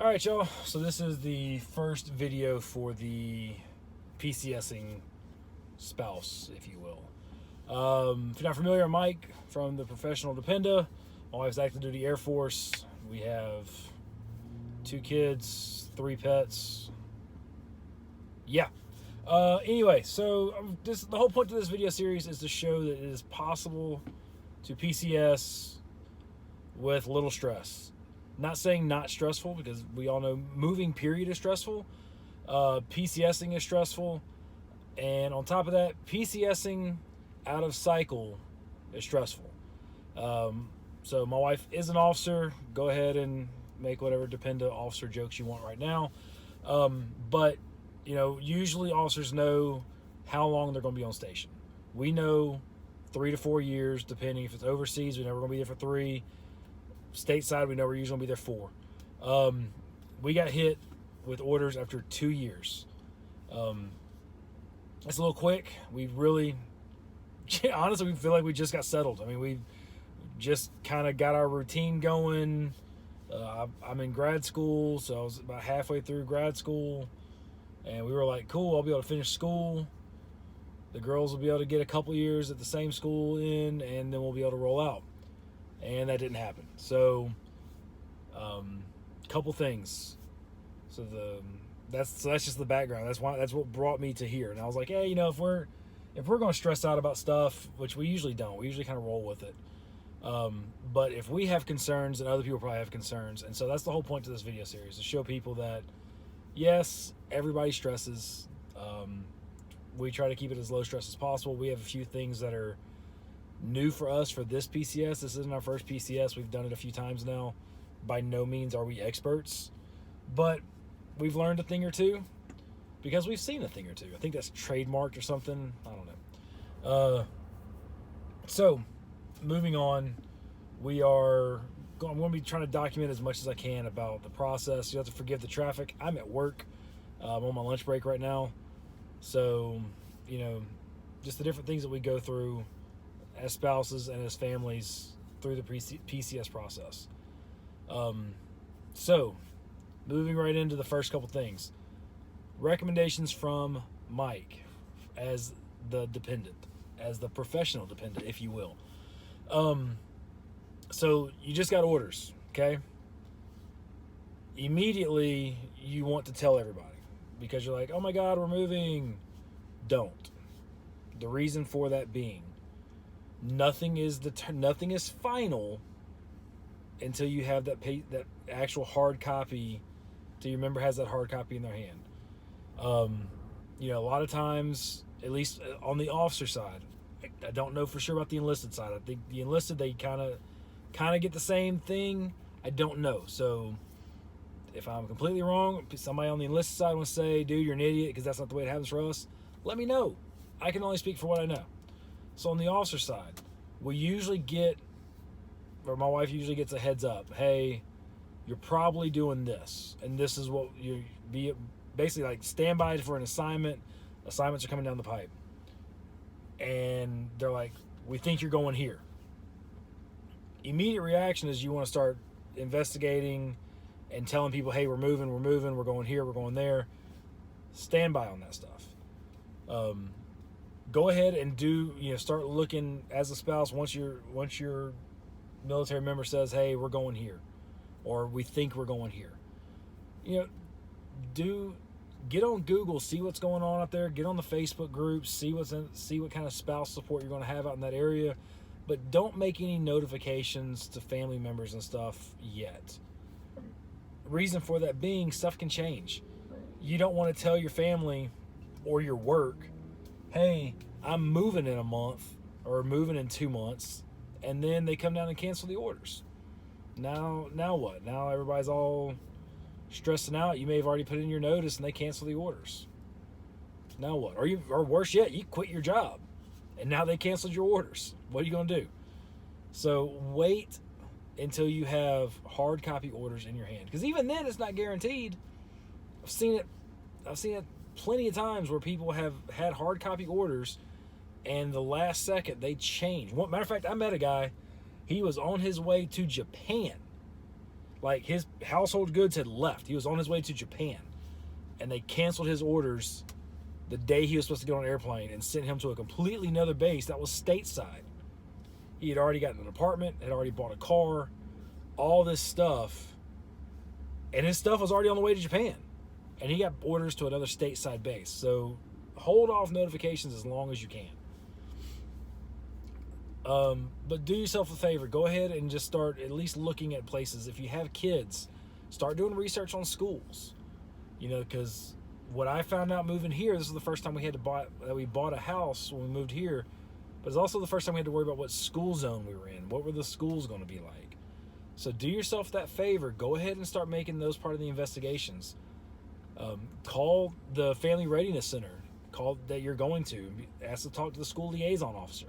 All right, y'all. So this is the first video for the PCSing spouse, if you will. If you're not familiar, I'm Mike from the professional Dependa. My wife's active duty Air Force. We have 2 kids, 3 pets. Yeah. Anyway, so the whole point of this video series is to show that it is possible to PCS with little stress. Not saying not stressful, because we all know moving period is stressful. PCSing is stressful. And on top of that, PCSing out of cycle is stressful. So my wife is an officer. Go ahead and make whatever Dependa officer jokes you want right now. But, you know, usually officers know how long they're going to be on station. We know 3 to 4 years, depending if it's overseas. We know we're going to be there for 3. Stateside, we know we're usually going to be there 4. We got hit with orders after 2 years. It's a little quick. We really, honestly, we feel like we just got settled. I mean, we just kind of got our routine going. I'm in grad school, so I was about halfway through grad school. And we were like, cool, I'll be able to finish school. The girls will be able to get a couple years at the same school in, and then we'll be able to roll out. And that didn't happen. So, couple things. So that's just the background. That's what brought me to here. And I was like, hey, you know, if we're going to stress out about stuff, which we usually don't, we usually kind of roll with it. But if we have concerns, then other people probably have concerns. And so that's the whole point to this video series, to show people that yes, everybody stresses. We try to keep it as low stress as possible. We have a few things that are new for us for this PCS. This isn't our first PCS. We've done it a few times now. By no means are we experts, but we've learned a thing or two because we've seen a thing or two. I think that's trademarked or something. I don't know. So moving on, I'm going to be trying to document as much as I can about the process. You have to forgive the traffic. I'm at work. I'm on my lunch break right now. So, you know, just the different things that we go through as spouses and as families through the PCS process. So, moving right into the first couple things. Recommendations from Mike as the dependent, as the professional dependent, if you will. So, you just got orders, okay? Immediately, you want to tell everybody because you're like, oh my God, we're moving. Don't. The reason for that being, nothing is final until you have that actual hard copy, till your member has that hard copy in their hand. You know, a lot of times, at least on the officer side, I don't know for sure about the enlisted side. I think the enlisted, they kind of get the same thing. I don't know. So if I'm completely wrong, somebody on the enlisted side will say, dude, you're an idiot because that's not the way it happens for us. Let me know. I can only speak for what I know. So on the officer side, we usually get, or my wife usually gets a heads up. Hey, you're probably doing this, and this is what you be. Basically, like, stand by for an assignment. Assignments are coming down the pipe, and they're like, we think you're going here. Immediate reaction is you want to start investigating and telling people, hey, we're moving, we're going here, we're going there. Stand by on that stuff. Go ahead and start looking as a spouse once your military member says, hey, we're going here, or we think we're going here. You know, get on Google, see what's going on out there, get on the Facebook groups, see what kind of spouse support you're going to have out in that area, but don't make any notifications to family members and stuff yet. Reason for that being, stuff can change. You don't want to tell your family or your work, hey, I'm moving in a month or moving in 2 months, and then they come down and cancel the orders. Now what? Now everybody's all stressing out. You may have already put in your notice and they cancel the orders. Now what? Or worse yet, you quit your job and now they canceled your orders. What are you going to do? So wait until you have hard copy orders in your hand, because even then it's not guaranteed. I've seen it plenty of times where people have had hard copy orders and the last second they change. Matter of fact, I met a guy, he was on his way to Japan. Like, his household goods had left. He was on his way to Japan, and they canceled his orders the day he was supposed to get on an airplane and sent him to a completely another base that was stateside. He had already gotten an apartment, had already bought a car, all this stuff, and his stuff was already on the way to Japan. And he got orders to another stateside base. So hold off notifications as long as you can. But do yourself a favor. Go ahead and just start at least looking at places. If you have kids, start doing research on schools. You know, because what I found out moving here, this is the first time we bought a house when we moved here, but it's also the first time we had to worry about what school zone we were in. What were the schools going to be like? So do yourself that favor. Go ahead and start making those part of the investigations. Call the Family Readiness Center. Call that you're going to. Ask to talk to the school liaison officer.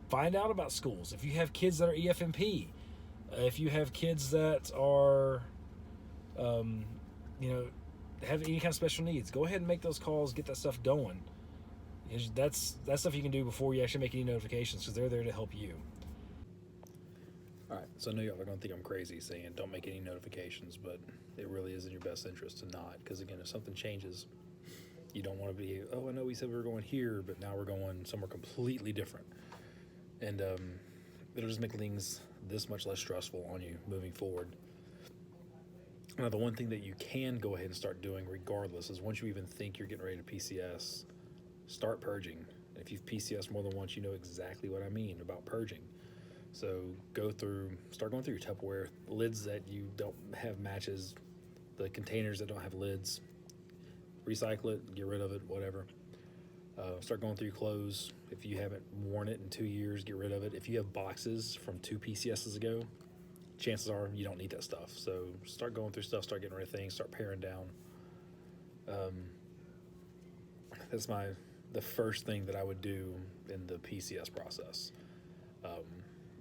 Find out about schools. If you have kids that are EFMP, if you have kids that are, have any kind of special needs, go ahead and make those calls. Get that stuff going. That's stuff you can do before you actually make any notifications, because they're there to help you. All right, so I know y'all are going to think I'm crazy saying don't make any notifications, but it really is in your best interest to not, because again, if something changes, you don't want to be, oh, I know we said we were going here, but now we're going somewhere completely different. And it'll just make things this much less stressful on you moving forward. Now, the one thing that you can go ahead and start doing regardless is once you even think you're getting ready to PCS, start purging. If you've PCS more than once, you know exactly what I mean about purging. So start going through your Tupperware, lids that you don't have matches, the containers that don't have lids, recycle it, get rid of it, whatever. Start going through your clothes. If you haven't worn it in 2 years, get rid of it. If you have boxes from 2 PCSs ago, chances are you don't need that stuff. So start going through stuff, start getting rid of things, start paring down. That's the first thing that I would do in the PCS process.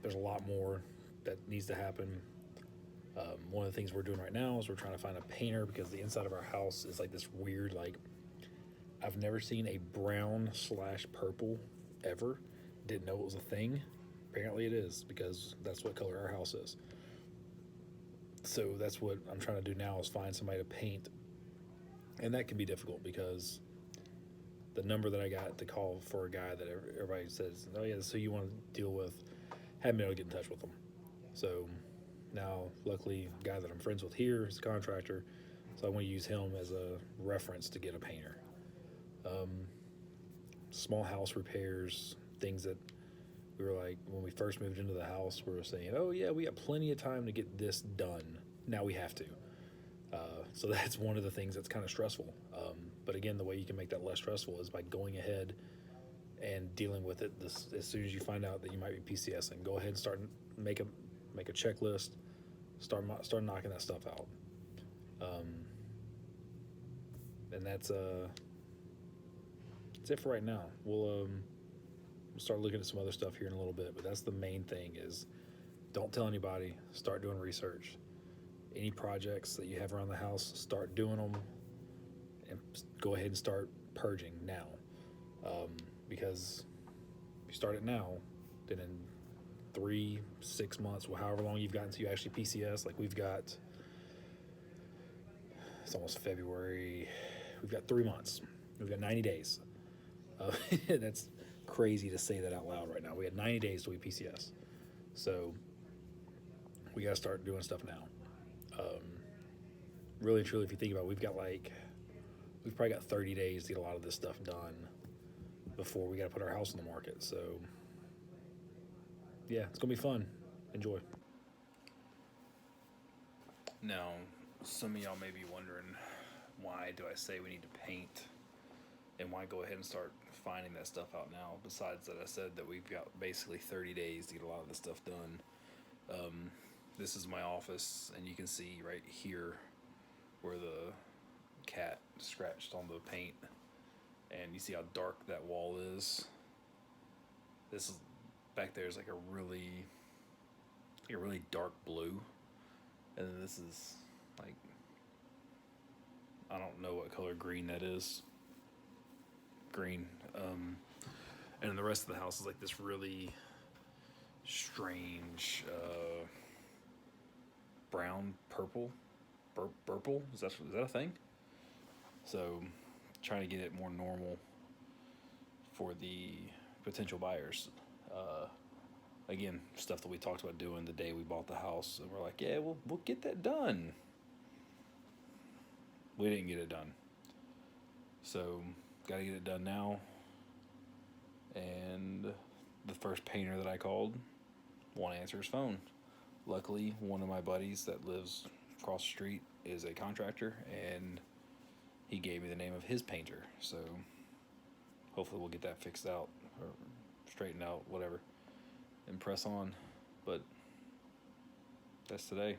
There's a lot more that needs to happen. One of the things we're doing right now is we're trying to find a painter, because the inside of our house is like this weird, like, I've never seen a brown/purple ever. Didn't know it was a thing. Apparently it is, because that's what color our house is. So that's what I'm trying to do now, is find somebody to paint. And that can be difficult, because the number that I got to call for a guy that everybody says, oh yeah, so you want to deal with, haven't been able to get in touch with them. So now, luckily, the guy that I'm friends with here is a contractor, so I want to use him as a reference to get a painter. Small house repairs, things that we were like, when we first moved into the house, we were saying, oh yeah, we have plenty of time to get this done. Now we have to. So that's one of the things that's kind of stressful. But again, the way you can make that less stressful is by going ahead and dealing with it as soon as you find out that you might be PCSing. Go ahead and start make a checklist. Start knocking that stuff out. And that's it for right now. We'll start looking at some other stuff here in a little bit, but that's the main thing, is don't tell anybody. Start doing research. Any projects that you have around the house, start doing them, and go ahead and start purging now. Because if you start it now, then in 3-6 months, however long you've gotten to actually PCS, like we've got, it's almost February, we've got 3 months. We've got 90 days. That's crazy to say that out loud right now. We had 90 days till we PCS. So we got to start doing stuff now. Really and truly, if you think about it, we've probably got 30 days to get a lot of this stuff done before we got to put our house on the market. So yeah, it's going to be fun. Enjoy. Now, some of y'all may be wondering, why do I say we need to paint? And why go ahead and start finding that stuff out now? Besides that, I said that we've got basically 30 days to get a lot of this stuff done. This is my office, and you can see right here where the cat scratched on the paint, and you see how dark that wall is. This is back there is like a really dark blue, and then this is like, I don't know what color green that is. Green. And then the rest of the house is like this really strange, brown purple, purple. Is that a thing? So, trying to get it more normal for the potential buyers. Again, stuff that we talked about doing the day we bought the house, and we're like, yeah, we'll get that done. We didn't get it done, so got to get it done now. And the first painter that I called won't answer his phone. Luckily, one of my buddies that lives across the street is a contractor, and he gave me the name of his painter. So hopefully we'll get that fixed out or straightened out, whatever, and press on. But that's today.